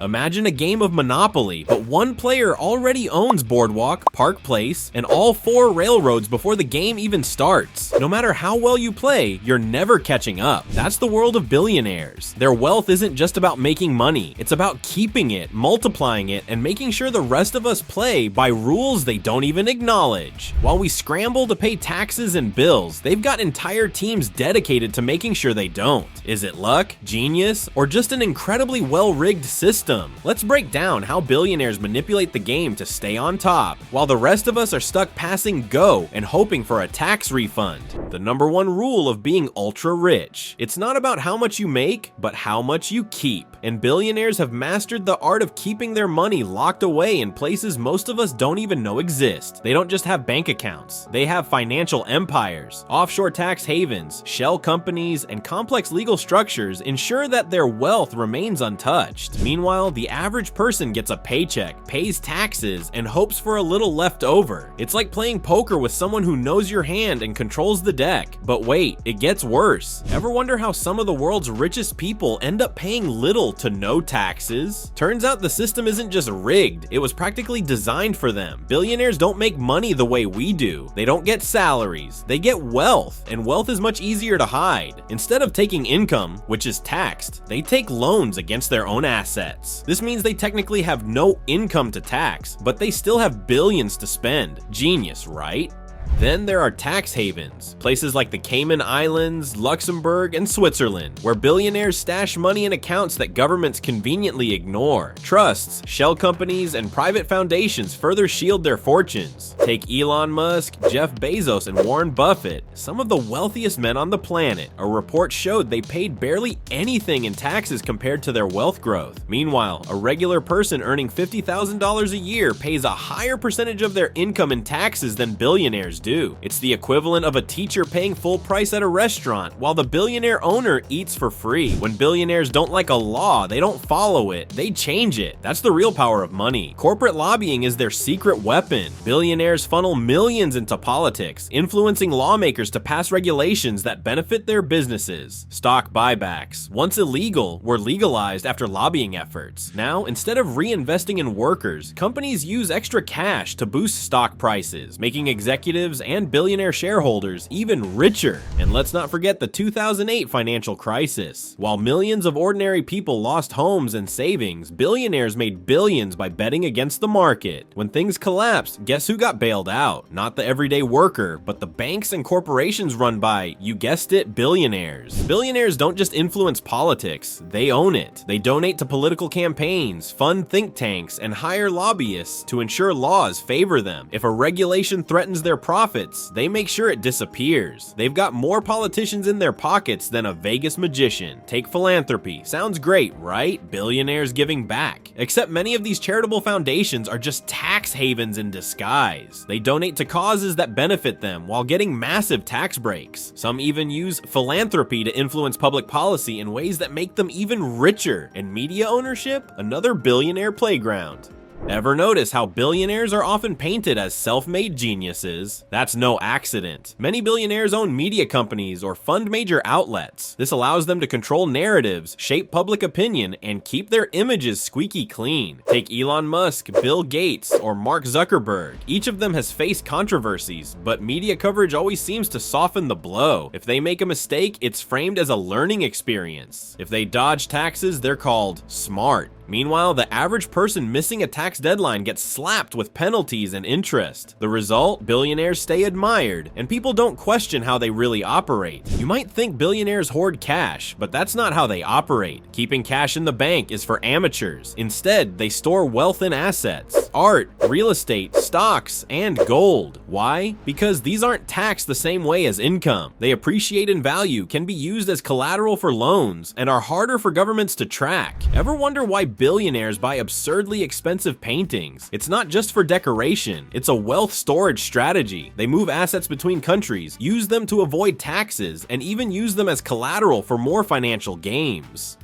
Imagine a game of Monopoly, but one player already owns Boardwalk, Park Place, and all 4 railroads before the game even starts. No matter how well you play, you're never catching up. That's the world of billionaires. Their wealth isn't just about making money, it's about keeping it, multiplying it, and making sure the rest of us play by rules they don't even acknowledge. While we scramble to pay taxes and bills, they've got entire teams dedicated to making sure they don't. Is it luck, genius, or just an incredibly well-rigged system? Let's break down how billionaires manipulate the game to stay on top, while the rest of us are stuck passing go and hoping for a tax refund. The number one rule of being ultra rich: it's not about how much you make, but how much you keep. And billionaires have mastered the art of keeping their money locked away in places most of us don't even know exist. They don't just have bank accounts, they have financial empires. Offshore tax havens, shell companies, and complex legal structures ensure that their wealth remains untouched. Meanwhile, the average person gets a paycheck, pays taxes, and hopes for a little left over. It's like playing poker with someone who knows your hand and controls the deck. But wait, it gets worse. Ever wonder how some of the world's richest people end up paying little to no taxes? Turns out the system isn't just rigged, it was practically designed for them. Billionaires don't make money the way we do. They don't get salaries, they get wealth, and wealth is much easier to hide. Instead of taking income, which is taxed, they take loans against their own assets. This means they technically have no income to tax, but they still have billions to spend. Genius, right? Then there are tax havens, places like the Cayman Islands, Luxembourg, and Switzerland, where billionaires stash money in accounts that governments conveniently ignore. Trusts, shell companies, and private foundations further shield their fortunes. Take Elon Musk, Jeff Bezos, and Warren Buffett, some of the wealthiest men on the planet. A report showed they paid barely anything in taxes compared to their wealth growth. Meanwhile, a regular person earning $50,000 a year pays a higher percentage of their income in taxes than billionaires do. It's the equivalent of a teacher paying full price at a restaurant, while the billionaire owner eats for free. When billionaires don't like a law, they don't follow it, they change it. That's the real power of money. Corporate lobbying is their secret weapon. Billionaires funnel millions into politics, influencing lawmakers to pass regulations that benefit their businesses. Stock buybacks, once illegal, were legalized after lobbying efforts. Now, instead of reinvesting in workers, companies use extra cash to boost stock prices, making executives and billionaire shareholders even richer. And let's not forget the 2008 financial crisis. While millions of ordinary people lost homes and savings, billionaires made billions by betting against the market. When things collapsed, guess who got bailed out? Not the everyday worker, but the banks and corporations run by, you guessed it, billionaires. Billionaires don't just influence politics, they own it. They donate to political campaigns, fund think tanks, and hire lobbyists to ensure laws favor them. If a regulation threatens their profits, they make sure it disappears. They've got more politicians in their pockets than a Vegas magician. Take philanthropy. Sounds great, right? Billionaires giving back. Except many of these charitable foundations are just tax havens in disguise. They donate to causes that benefit them while getting massive tax breaks. Some even use philanthropy to influence public policy in ways that make them even richer. And media ownership? Another billionaire playground. Ever notice how billionaires are often painted as self-made geniuses? That's no accident. Many billionaires own media companies or fund major outlets. This allows them to control narratives, shape public opinion, and keep their images squeaky clean. Take Elon Musk, Bill Gates, or Mark Zuckerberg. Each of them has faced controversies, but media coverage always seems to soften the blow. If they make a mistake, it's framed as a learning experience. If they dodge taxes, they're called smart. Meanwhile, the average person missing a tax deadline gets slapped with penalties and interest. The result? Billionaires stay admired, and people don't question how they really operate. You might think billionaires hoard cash, but that's not how they operate. Keeping cash in the bank is for amateurs. Instead, they store wealth in assets: art, real estate, stocks, and gold. Why? Because these aren't taxed the same way as income. They appreciate in value, can be used as collateral for loans, and are harder for governments to track. Ever wonder why billionaires buy absurdly expensive paintings? It's not just for decoration, it's a wealth storage strategy. They move assets between countries, use them to avoid taxes, and even use them as collateral for more financial gains.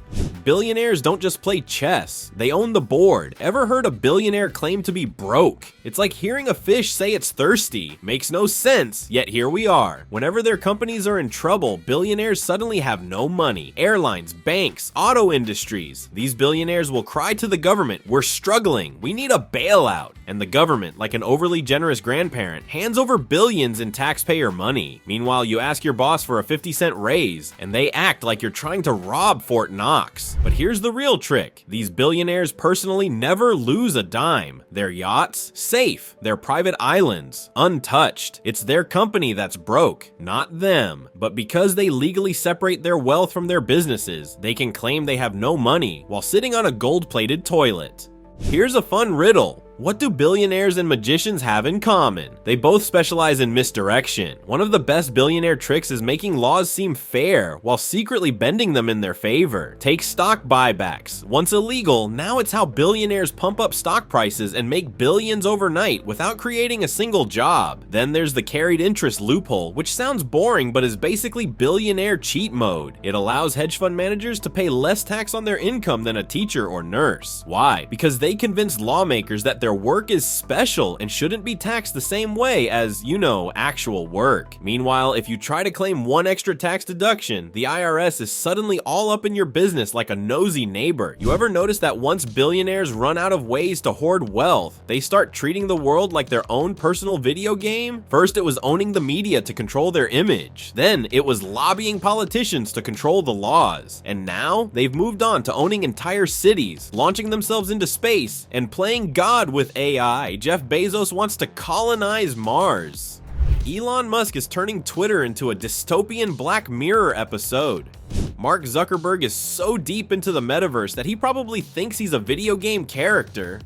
Billionaires don't just play chess, they own the board. Ever heard a billionaire claim to be broke? It's like hearing a fish say it's thirsty. Makes no sense, yet here we are. Whenever their companies are in trouble, billionaires suddenly have no money. Airlines, banks, auto industries. These billionaires will cry to the government, "We're struggling, we need a bailout." And the government, like an overly generous grandparent, hands over billions in taxpayer money. Meanwhile, you ask your boss for a 50-cent raise, and they act like you're trying to rob Fort Knox. But here's the real trick. These billionaires personally never lose a dime. Their yachts, safe. Their private islands, untouched. It's their company that's broke, not them. But because they legally separate their wealth from their businesses, they can claim they have no money while sitting on a gold-plated toilet. Here's a fun riddle. What do billionaires and magicians have in common? They both specialize in misdirection. One of the best billionaire tricks is making laws seem fair while secretly bending them in their favor. Take stock buybacks. Once illegal, now it's how billionaires pump up stock prices and make billions overnight without creating a single job. Then there's the carried interest loophole, which sounds boring but is basically billionaire cheat mode. It allows hedge fund managers to pay less tax on their income than a teacher or nurse. Why? Because they convince lawmakers that their work is special and shouldn't be taxed the same way as, actual work. Meanwhile, if you try to claim one extra tax deduction, the IRS is suddenly all up in your business like a nosy neighbor. You ever notice that once billionaires run out of ways to hoard wealth, they start treating the world like their own personal video game? First, it was owning the media to control their image. Then, it was lobbying politicians to control the laws. And now, they've moved on to owning entire cities, launching themselves into space, and playing God with AI. Jeff Bezos wants to colonize Mars. Elon Musk is turning Twitter into a dystopian Black Mirror episode. Mark Zuckerberg is so deep into the metaverse that he probably thinks he's a video game character.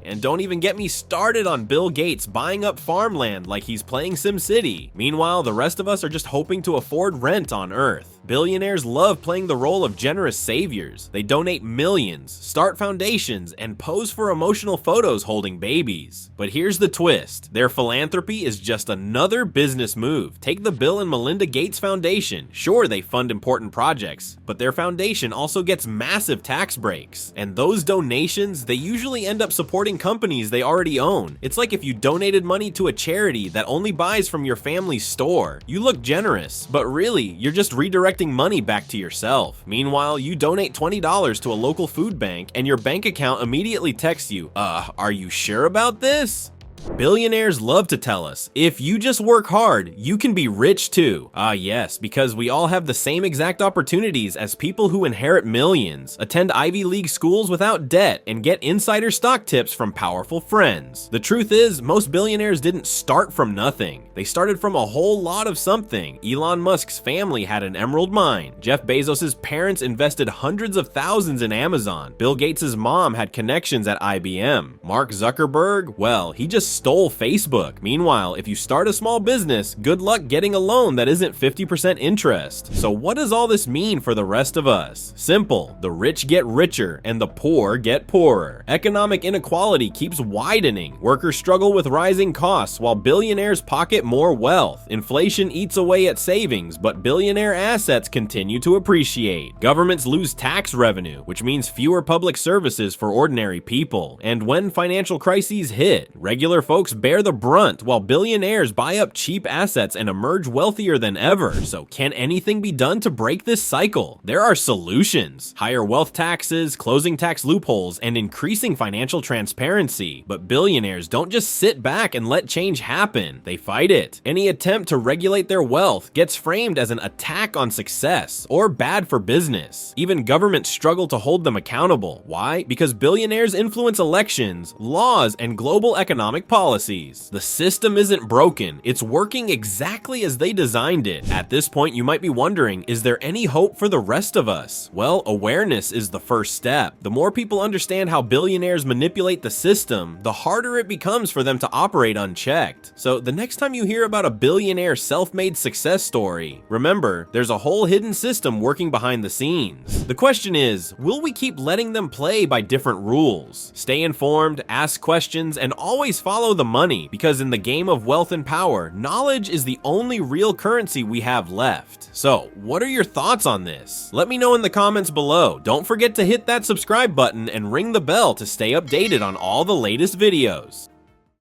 And don't even get me started on Bill Gates buying up farmland like he's playing SimCity. Meanwhile, the rest of us are just hoping to afford rent on Earth. Billionaires love playing the role of generous saviors. They donate millions, start foundations, and pose for emotional photos holding babies. But here's the twist. Their philanthropy is just another business move. Take the Bill and Melinda Gates Foundation. Sure, they fund important projects, but their foundation also gets massive tax breaks. And those donations, they usually end up supporting companies they already own. It's like if you donated money to a charity that only buys from your family's store. You look generous, but really, you're just redirecting money back to yourself. Meanwhile, you donate $20 to a local food bank and your bank account immediately texts you, are you sure about this? Billionaires love to tell us, if you just work hard, you can be rich too. Yes, because we all have the same exact opportunities as people who inherit millions, attend Ivy League schools without debt, and get insider stock tips from powerful friends. The truth is, most billionaires didn't start from nothing. They started from a whole lot of something. Elon Musk's family had an emerald mine. Jeff Bezos' parents invested hundreds of thousands in Amazon. Bill Gates' mom had connections at IBM. Mark Zuckerberg, well, he just stole Facebook. Meanwhile, if you start a small business, good luck getting a loan that isn't 50% interest. So what does all this mean for the rest of us? Simple. The rich get richer and the poor get poorer. Economic inequality keeps widening. Workers struggle with rising costs while billionaires pocket more wealth. Inflation eats away at savings, but billionaire assets continue to appreciate. Governments lose tax revenue, which means fewer public services for ordinary people. And when financial crises hit, regular folks bear the brunt while billionaires buy up cheap assets and emerge wealthier than ever. So can anything be done to break this cycle? There are solutions. Higher wealth taxes, closing tax loopholes, and increasing financial transparency. But billionaires don't just sit back and let change happen. They fight it. Any attempt to regulate their wealth gets framed as an attack on success or bad for business. Even governments struggle to hold them accountable. Why? Because billionaires influence elections, laws, and global economic policies. The system isn't broken, it's working exactly as they designed it. At this point, you might be wondering, is there any hope for the rest of us? Well, awareness is the first step. The more people understand how billionaires manipulate the system, the harder it becomes for them to operate unchecked. So the next time you hear about a billionaire self-made success story, remember, there's a whole hidden system working behind the scenes. The question is, will we keep letting them play by different rules? Stay informed, ask questions, and always follow follow the money, because in the game of wealth and power, knowledge is the only real currency we have left. So, what are your thoughts on this? Let me know in the comments below. Don't forget to hit that subscribe button and ring the bell to stay updated on all the latest videos.